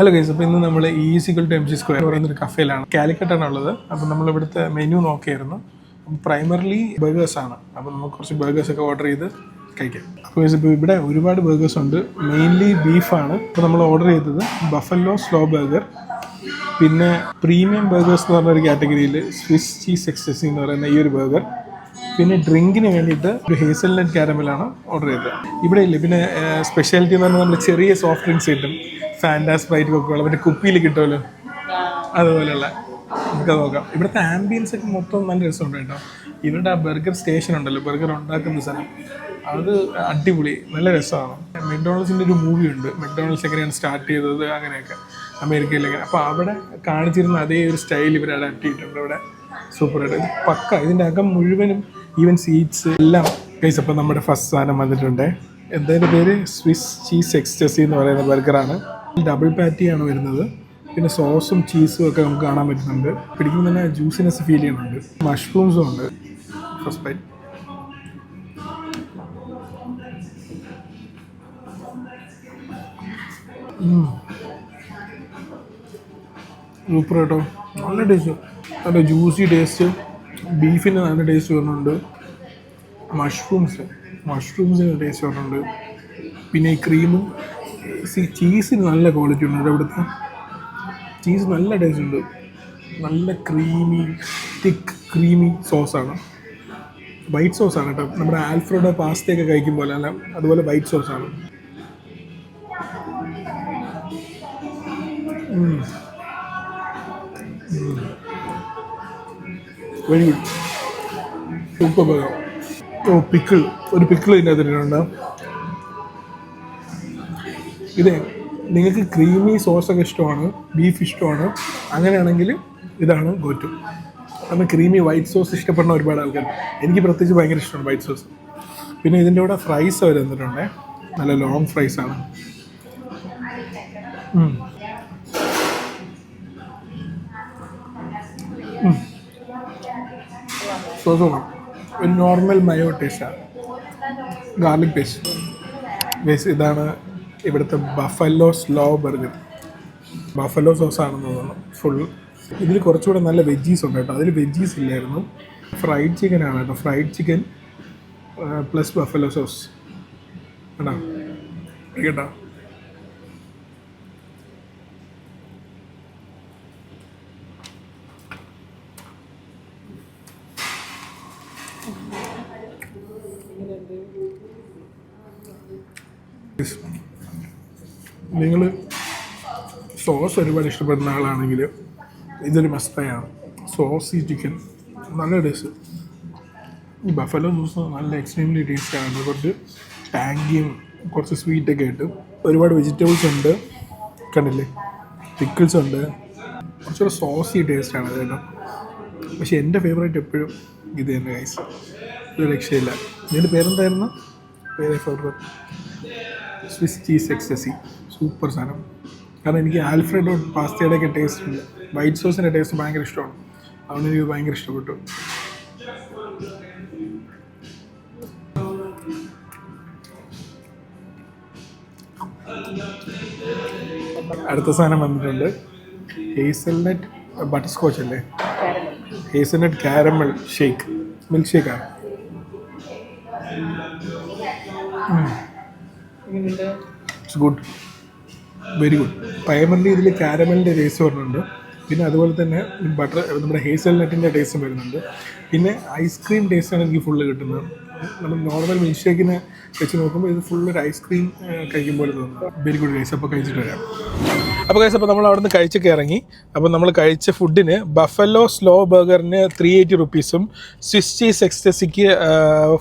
Hello guys, അപ്പോൾ ഇന്ന് നമ്മൾ EC=MC² എന്ന് പറയുന്നൊരു കഫേയിലാണ്. കാലിക്കറ്റാണ് ഉള്ളത്. അപ്പോൾ നമ്മൾ ഇവിടുത്തെ മെനു നോക്കിയായിരുന്നു. പ്രൈമർലി ബർഗേഴ്സാണ്. അപ്പോൾ നമുക്ക് കുറച്ച് ബർഗേഴ്സൊക്കെ ഓർഡർ ചെയ്ത് കഴിക്കാം. അപ്പോൾ ഇപ്പോൾ ഇവിടെ ഒരുപാട് ബർഗേഴ്സ് ഉണ്ട്. മെയിൻലി ബീഫാണ്. അപ്പോൾ നമ്മൾ ഓർഡർ ചെയ്തത് ബഫല്ലോ സ്ലോ ബർഗർ, പിന്നെ പ്രീമിയം ബർഗേഴ്സ് എന്ന് പറഞ്ഞൊരു കാറ്റഗറിയിൽ സ്വിസ് ചീസ് എക്സ്റ്റസി എന്ന് പറയുന്ന ഈ ഒരു ബർഗർ, പിന്നെ ഡ്രിങ്കിന് വേണ്ടിയിട്ട് ഒരു ഹേസൽനട്ട് കാരമലാണ് ഓർഡർ ചെയ്തത്. ഇവിടെ ഇല്ല. പിന്നെ സ്പെഷ്യാലിറ്റി എന്ന് പറഞ്ഞാൽ നമ്മൾ ചെറിയ സോഫ്റ്റ് ഡ്രിങ്ക്സ് കിട്ടും. ഫാൻറ്റാ, സ്പ്രൈറ്റ്, കൊക്കോള, മറ്റേ കുപ്പിയിൽ കിട്ടുമല്ലോ, അതുപോലെയുള്ള നമുക്ക് നോക്കാം. ഇവിടുത്തെ ആംബിയൻസ് ഒക്കെ മൊത്തം നല്ല രസമുണ്ട് കേട്ടോ. ഇവരുടെ ആ ബർഗർ സ്റ്റേഷൻ ഉണ്ടല്ലോ, ബർഗർ ഉണ്ടാക്കുന്ന സ്ഥലം, അത് അടിപൊളി, നല്ല രസമാണ്. മെക്ഡോണൾഡ്സിൻ്റെ ഒരു മൂവി ഉണ്ട്, മെക്ഡോണൾഡ്സ് എങ്ങനെയാണ് സ്റ്റാർട്ട് ചെയ്തത് അങ്ങനെയൊക്കെ അമേരിക്കയിലൊക്കെ. അപ്പോൾ അവിടെ കാണിച്ചിരുന്ന അതേ ഒരു സ്റ്റൈൽ ഇവർ അഡാപ്റ്റ് ചെയ്തിട്ടുണ്ട് ഇവിടെ. സൂപ്പറായിട്ട് ഇത് പക്ക. ഇതിൻ്റെ അകം മുഴുവനും ഈവൻ സീറ്റ്സ് എല്ലാം ഗൈസ്. അപ്പോൾ നമ്മുടെ ഫസ്റ്റ് സാധനം വന്നിട്ടുണ്ട്. എന്തായാലും പേര് സ്വിസ് ചീസ് എക്സ്റ്റസി എന്ന് പറയുന്ന ബർഗറാണ്. ഡബിൾ പാറ്റിയാണ് വരുന്നത്. പിന്നെ സോസും ചീസും ഒക്കെ നമുക്ക് കാണാൻ പറ്റുന്നുണ്ട്. പിടിക്കുമ്പോൾ തന്നെ ജ്യൂസിനെസ് ഫീൽ ചെയ്യുന്നുണ്ട്. മഷ്റൂംസും ഉണ്ട്. First byte. സൂപ്പർ കേട്ടോ, നല്ല ടേസ്റ്റ്, നല്ല ജ്യൂസി ടേസ്റ്റ്. ബീഫിന് നല്ല ടേസ്റ്റ് വരുന്നുണ്ട്. മഷ്റൂംസിന് ടേസ്റ്റ് വരുന്നുണ്ട്. പിന്നെ ഈ ക്രീമും ചീസിന് നല്ല ക്വാളിറ്റി ഉണ്ട്. ഇവിടുത്തെ ചീസ് നല്ല ടേസ്റ്റ് ഉണ്ട്. നല്ല ക്രീമി, തിക്ക് ക്രീമി സോസാണ്. വൈറ്റ് സോസാണ് കേട്ടോ. നമ്മുടെ ആൽഫ്രഡോ പാസ്തയൊക്കെ കഴിക്കുമ്പോൾ അല്ല, അതുപോലെ വൈറ്റ് സോസാണ്. Very good, super burger. ഒരു പിക്കിൾ ഇതിൻ്റെ അതിലുണ്ട്. ഇതേ നിങ്ങൾക്ക് ക്രീമി സോസൊക്കെ ഇഷ്ടമാണ്, ബീഫ് ഇഷ്ടമാണ്, അങ്ങനെയാണെങ്കിൽ ഇതാണ് ഗോ ടു. കാരണം ക്രീമി വൈറ്റ് സോസ് ഇഷ്ടപ്പെടുന്ന ഒരുപാട് ആൾക്കാർ. എനിക്ക് പ്രത്യേകിച്ച് ഭയങ്കര ഇഷ്ടമാണ് വൈറ്റ് സോസ്. പിന്നെ ഇതിൻ്റെ കൂടെ ഫ്രൈസ് അവർ തന്നിട്ടുണ്ട്. നല്ല ലോങ് ഫ്രൈസാണ്. സോസ് ഒരു നോർമൽ മയോ ടേസ്റ്റാണ്, ഗാർലിക് പേസ്റ്റ്. ഇതാണ് ഇവിടുത്തെ ബഫല്ലോ സ്ലോ ബർഗർ. ബഫല്ലോ സോസാണെന്ന് തോന്നുന്നു ഫുൾ. ഇതിൽ കുറച്ചുകൂടെ നല്ല വെജീസ് ഉണ്ട് കേട്ടോ. അതിൽ വെജീസ് ഇല്ലായിരുന്നു. ഫ്രൈഡ് ചിക്കൻ ആണ് കേട്ടോ. Fried chicken plus buffalo sauce കേട്ടോ. കേട്ടോ നിങ്ങൾ സോസ് ഒരുപാട് ഇഷ്ടപ്പെടുന്ന ആളാണെങ്കിൽ ഇതൊരു മസ്റ്റായാണ്. സോസി ചിക്കൻ നല്ല ടേസ്റ്റ്. ഈ ബഫലോ സോസ് നല്ല എക്സ്ട്രീംലി ടേസ്റ്റാണ്. കുറച്ച് ടാങ്കിയും കുറച്ച് സ്വീറ്റൊക്കെ ആയിട്ട്. ഒരുപാട് വെജിറ്റബിൾസ് ഉണ്ട്, കണ്ടില്ലേ, പിക്കിൾസ് ഉണ്ട്. കുറച്ചുകൂടെ സോസി ടേസ്റ്റാണ് അത് കേട്ടോ. പക്ഷെ എൻ്റെ ഫേവറേറ്റ് എപ്പോഴും ഇത് തന്നെ ഗൈസ്. ഇത് രക്ഷയില്ല. ഇതിൻ്റെ പേരെന്തായിരുന്നു? Swiss cheese ecstasy. സൂപ്പർ സാധനം. കാരണം എനിക്ക് ആൽഫ്രഡോ പാസ്തയുടെയൊക്കെ ടേസ്റ്റ് ഉണ്ട്, വൈറ്റ് സോസിൻ്റെ ടേസ്റ്റ് ഭയങ്കര ഇഷ്ടമാണ്. അതുകൊണ്ട് എനിക്ക് ഭയങ്കര ഇഷ്ടപ്പെട്ടു. അടുത്ത സാധനം വന്നിട്ടുണ്ട്. ഹേസൽനട്ട് ബട്ടർ സ്കോച്ച് അല്ലേ, ഹേസൽനട്ട് കാരമൽ ഷേക്ക്, മിൽക്ക് ഷേക്കാണ്. It's good, very good. Primarily ഇതിൽ കാരമലിൻ്റെ ടേസ്റ്റ് വരുന്നുണ്ട്. പിന്നെ അതുപോലെ തന്നെ ബട്ടർ, നമ്മുടെ ഹേസൽനട്ടിൻ്റെ ടേസ്റ്റും വരുന്നുണ്ട്. പിന്നെ ഐസ്ക്രീം ടേസ്റ്റാണ് എനിക്ക് ഫുള്ള് കിട്ടുന്നത്. നമ്മൾ നോർമൽ മിൽക്ക് ഷേക്കിനെ വെച്ച് നോക്കുമ്പോൾ ഇത് ഫുള്ളൊരു ഐസ്ക്രീം കഴിക്കും പോലെ തോന്നുന്നു. Very good guys. അപ്പോൾ കഴിച്ചിട്ട് വരാം. അപ്പോൾ ഗൈസ്, അപ്പോൾ നമ്മൾ അവിടെ നിന്ന് കഴിച്ചൊക്കെ ഇറങ്ങി. അപ്പോൾ നമ്മൾ കഴിച്ച ഫുഡിന് ബഫല്ലോ സ്ലോ ബർഗറിന് 380 റുപ്പീസും സ്വിസ് ചീസ് എക്സ്റ്റസിക്ക്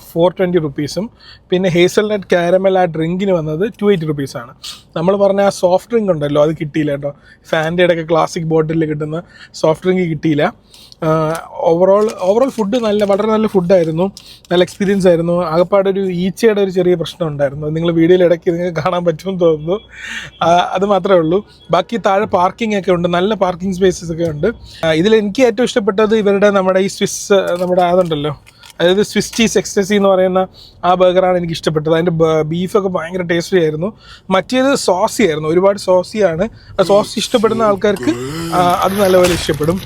420 റുപ്പീസും പിന്നെ ഹേസൽനട്ട് കാരമൽ ആ ഡ്രിങ്കിന് വന്നത് 280 റുപ്പീസാണ്. നമ്മൾ പറഞ്ഞ ആ സോഫ്റ്റ് ഡ്രിങ്ക് ഉണ്ടല്ലോ, അത് കിട്ടിയില്ല കേട്ടോ. ഫാൻറ്റയുടെ ഒക്കെ ക്ലാസിക് ബോട്ടിലിൽ കിട്ടുന്ന സോഫ്റ്റ് ഡ്രിങ്ക് കിട്ടിയില്ല. ഓവറോൾ ഫുഡ് വളരെ നല്ല ഫുഡായിരുന്നു, നല്ല എക്സ്പീരിയൻസ് ആയിരുന്നു. ആകെപ്പാടൊരു ഈച്ചയുടെ ഒരു ചെറിയ പ്രശ്നം ഉണ്ടായിരുന്നു. നിങ്ങൾ വീഡിയോയിൽ ഇടയ്ക്ക് നിങ്ങൾക്ക് കാണാൻ പറ്റുമെന്ന് തോന്നുന്നു. അത് മാത്രമേ ഉള്ളൂ. ബാക്കി താഴെ പാർക്കിംഗ് ഒക്കെ ഉണ്ട്, നല്ല പാർക്കിംഗ് സ്പേസസ് ഒക്കെ ഉണ്ട്. ഇതിൽ എനിക്ക് ഏറ്റവും ഇഷ്ടപ്പെട്ടത് നമ്മുടെ ഈ സ്വിസ്, നമ്മുടെ അതുണ്ടല്ലോ അതായത് സ്വിസ് ചീസ് എക്സ്റ്റസി എന്ന് പറയുന്ന ആ ബർഗറാണ് എനിക്ക് ഇഷ്ടപ്പെട്ടത്. അതിൻ്റെ ബീഫൊക്കെ ഭയങ്കര ടേസ്റ്റി ആയിരുന്നു. മറ്റേത് സോസി ആയിരുന്നു, ഒരുപാട് സോസിയാണ്. സോസ് ഇഷ്ടപ്പെടുന്ന ആൾക്കാർക്ക് അത് നല്ലപോലെ ഇഷ്ടപ്പെടും.